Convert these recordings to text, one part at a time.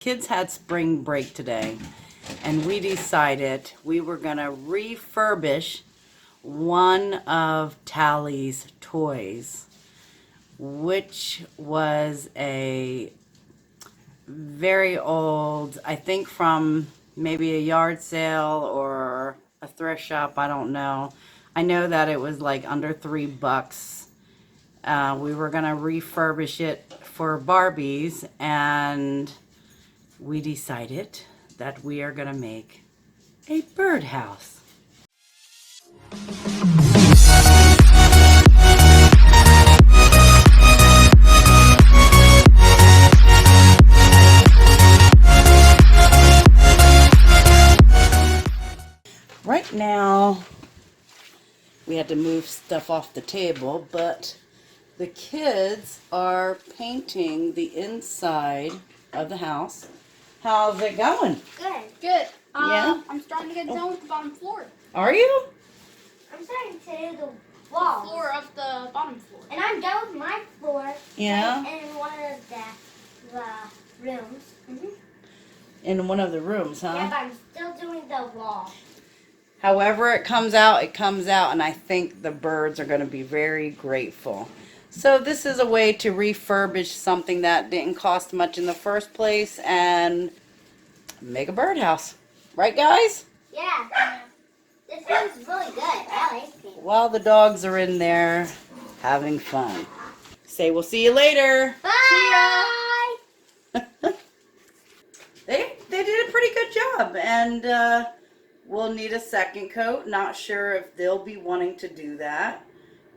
Kids had spring break today, and we decided we were going to refurbish one of Tally's toys, which was a very old, I think from maybe a yard sale or a thrift shop, I don't know. I know that it was like under $3. We were going to refurbish it for Barbies, and we decided that we are going to make a birdhouse. Right now, we had to move stuff off the table, but the kids are painting the inside of the house. How's it going? Good. Good. Yeah? I'm starting to get done with the bottom floor. Are you? I'm starting to do the wall. The floor of the bottom floor. And I'm done with my floor. Yeah? In one of the rooms. Mm-hmm. In one of the rooms, huh? Yeah, but I'm still doing the wall. However it comes out, and I think the birds are going to be very grateful. So this is a way to refurbish something that didn't cost much in the first place and make a birdhouse. Right, guys? Yeah. This one's really good. I like it. While the dogs are in there having fun. Say we'll see you later. Bye. They did a pretty good job, and we'll need a second coat. Not sure if they'll be wanting to do that.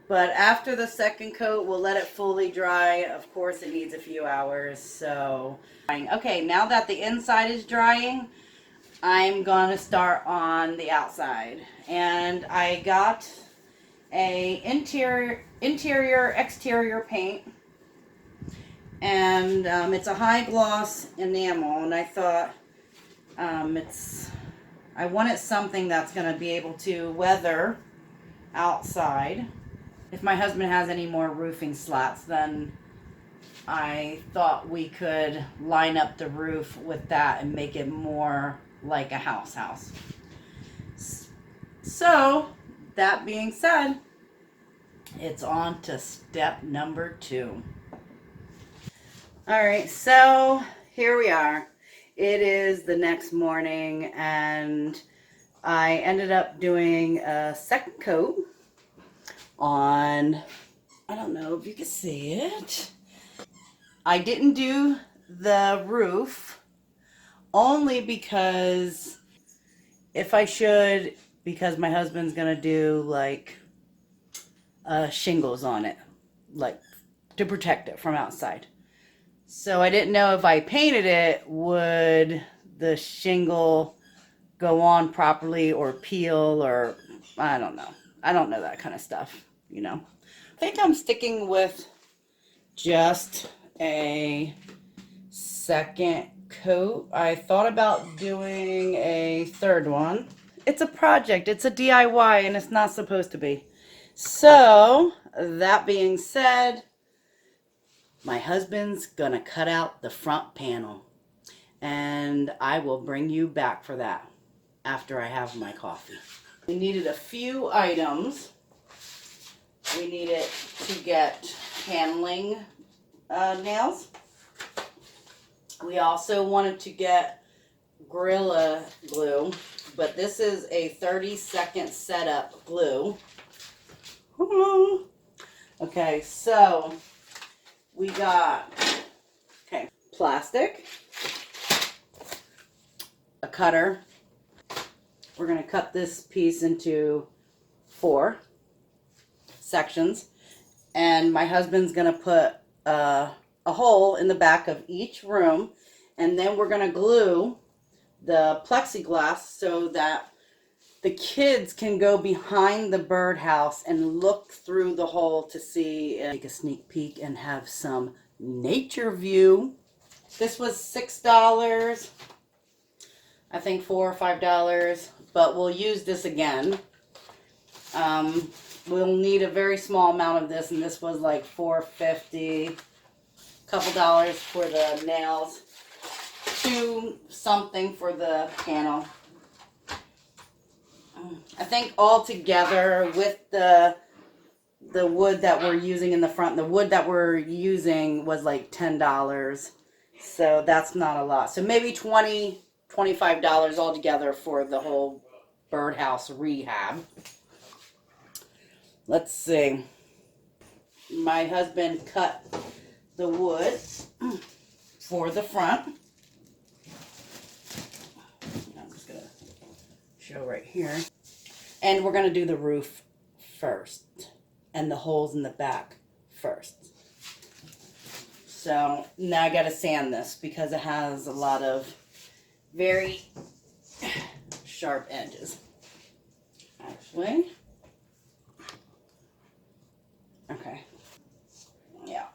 But after the second coat, we'll let it fully dry. Of course, it needs a few hours. So, okay, now that the inside is drying, I'm going to start on the outside. And I got a exterior paint. And it's a high gloss enamel. And I thought I wanted something that's going to be able to weather outside. If my husband has any more roofing slats, then I thought we could line up the roof with that and make it more like a house. So, that being said, it's on to step number 2. Alright, so here we are. It is the next morning, and I ended up doing a second coat on, I don't know if you can see it. I didn't do the roof only because if I should, because my husband's gonna do like shingles on it, like to protect it from outside. So I didn't know if I painted it, would the shingle go on properly or peel, or I don't know. I don't know that kind of stuff, you know. I think I'm sticking with just a second coat. I thought about doing a third one. It's a project. It's a DIY, and it's not supposed to be. So, that being said, my husband's gonna cut out the front panel, and I will bring you back for that after I have my coffee. We needed a few items. We needed to get paneling nails. We also wanted to get Gorilla Glue, but this is a 30-second setup glue. Okay, so we got plastic, a cutter. We're going to cut this piece into 4 sections, and my husband's going to put a hole in the back of each room, and then we're going to glue the plexiglass so that the kids can go behind the birdhouse and look through the hole to see, take a sneak peek and have some nature view. This was $6, I think $4 or $5, but we'll use this again. We'll need a very small amount of this, and this was like $4.50, a couple dollars for the nails. $2 something for the panel. I think all together with the wood that we're using in the front, the wood that we're using was like $10. So that's not a lot. So maybe $20, $25 altogether for the whole birdhouse rehab. Let's see. My husband cut the wood for the front. I'm just gonna show right here. And we're gonna do the roof first and the holes in the back first. So now I gotta sand this because it has a lot of very sharp edges. Actually, okay, yeah.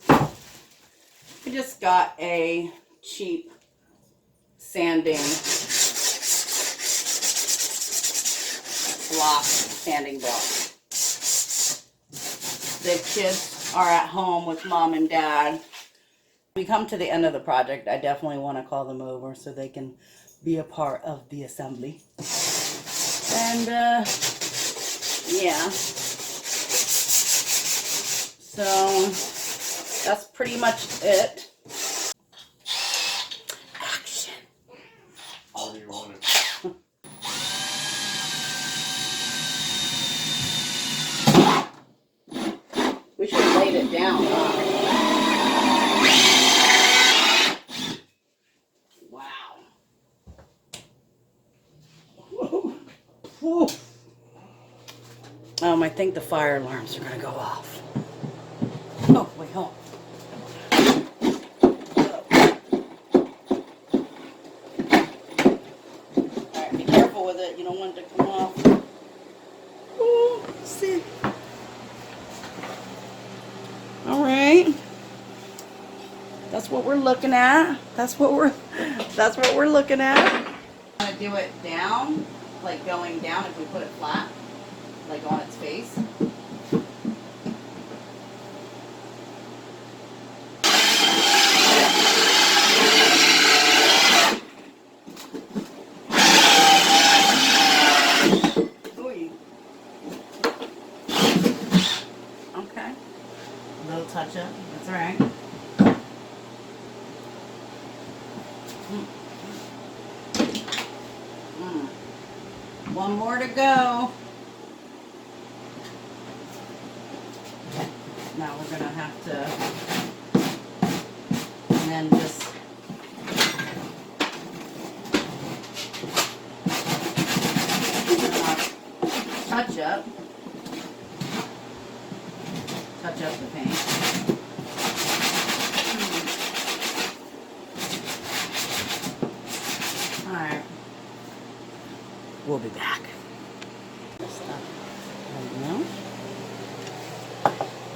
I just got a cheap sanding block, sanding block. The kids are at home with mom and dad. We come to the end of the project, I definitely want to call them over so they can be a part of the assembly. And yeah, so that's pretty much it. Action. Oh, you want it. We should have laid it down. Wow. Whew. I think the fire alarms are going to go off. Oh, wait, hold on. Alright, be careful with it. You don't want it to come off. Ooh, see. Alright. That's what we're looking at. That's what we're looking at. I'm gonna do it down, like going down if we put it flat, like on its face. Ooh. Okay. A little touch up. That's all right. One more to go. Now we're gonna have to, and then just touch up the paint. All right. We'll be back.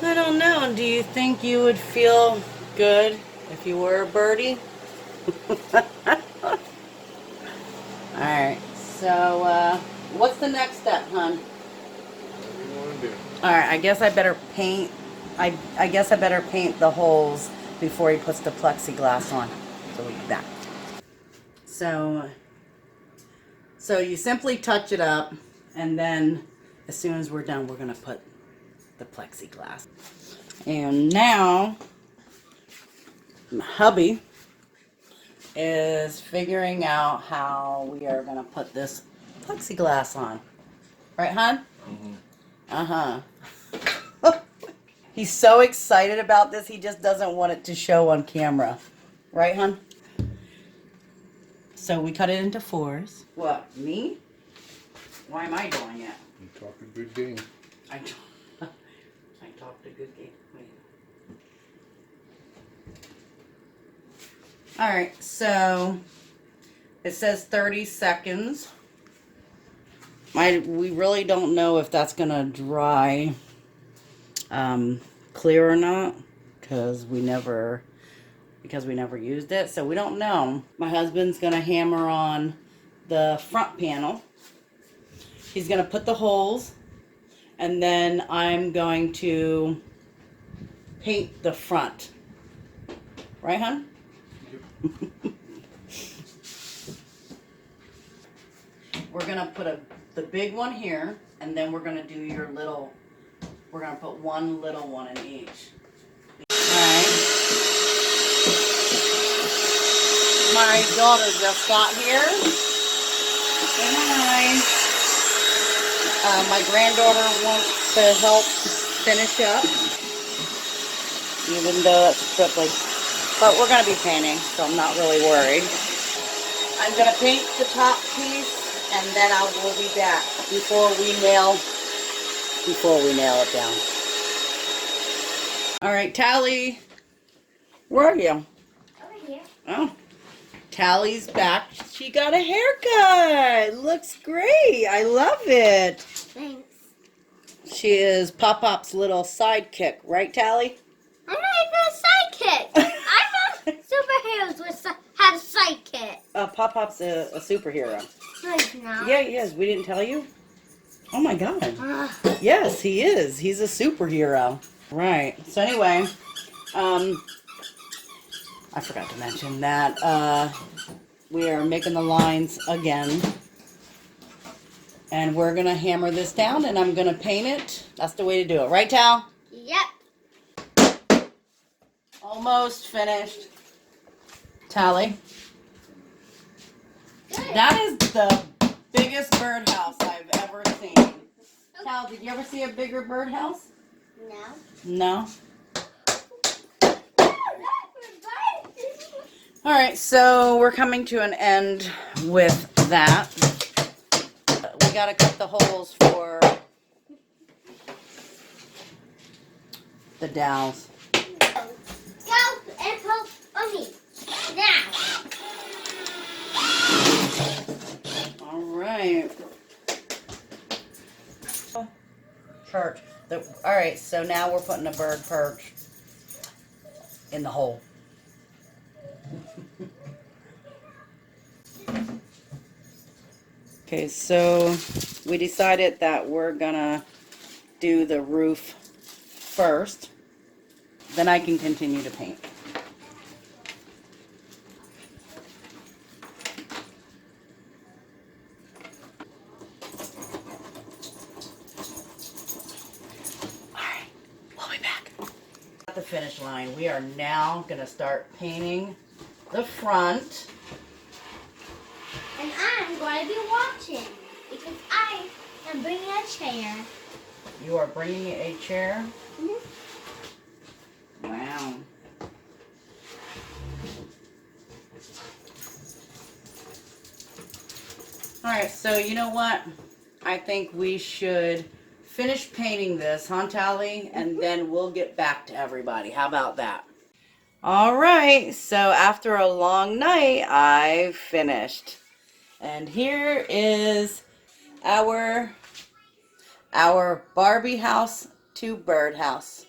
I don't know. Do you think you would feel good if you were a birdie? Alright, so what's the next step, hon? What do you want to do? Alright, I guess I better paint I guess I better paint the holes before he puts the plexiglass on. So we'll be back. So you simply touch it up, and then as soon as we're done, we're going to put the plexiglass. And now, hubby is figuring out how we are going to put this plexiglass on. Right, hon? Mm-hmm. Uh-huh. He's so excited about this, he just doesn't want it to show on camera. Right, hon? So we cut it into 4s. What, me? Why am I doing it? You talk a good game. I talked a good game. Wait. Alright, so it says 30 seconds. We really don't know if that's going to dry clear or not because we never used it, so we don't know. My husband's gonna hammer on the front panel. He's gonna put the holes, and then I'm going to paint the front. Right, hon? Yep. We're gonna put the big one here, and then we're gonna do your little, we're gonna put one little one in each. Alright. My daughter just got here. Say hi. My granddaughter wants to help finish up, even though that's tripply. But we're gonna be painting, so I'm not really worried. I'm gonna paint the top piece, and then I will be back before we nail it down. All right, Tally, where are you? Over here. Oh, Tally's back. She got a haircut. Looks great. I love it. Thanks. She is Pop Pop's little sidekick, right, Tally? I'm not even a sidekick. I thought superheroes had a sidekick. Pop Pop's a superhero. No, he's not. Yeah, he is. We didn't tell you? Oh my God. Ugh. Yes, he is. He's a superhero. Right. So anyway, I forgot to mention that we are making the lines again. And we're going to hammer this down, and I'm going to paint it. That's the way to do it. Right, Tal? Yep. Almost finished. Tally. That is the biggest birdhouse I've ever seen. Tal, did you ever see a bigger birdhouse? No. No? Alright, so we're coming to an end with that. We gotta cut the holes for the dowels. Go and help Mommy. Now. Alright. Perch. Alright, so now we're putting a bird perch in the hole. Okay, so we decided that we're gonna do the roof first. Then I can continue to paint. Alright, we'll be back. At the finish line, we are now gonna start painting the front. And I'm going to be watching because I am bringing a chair. You are bringing a chair? Mm-hmm. Wow. Alright, so you know what? I think we should finish painting this, huh, Tally? And then we'll get back to everybody. How about that? Alright, so after a long night, I finished. And here is our Barbie house to bird house.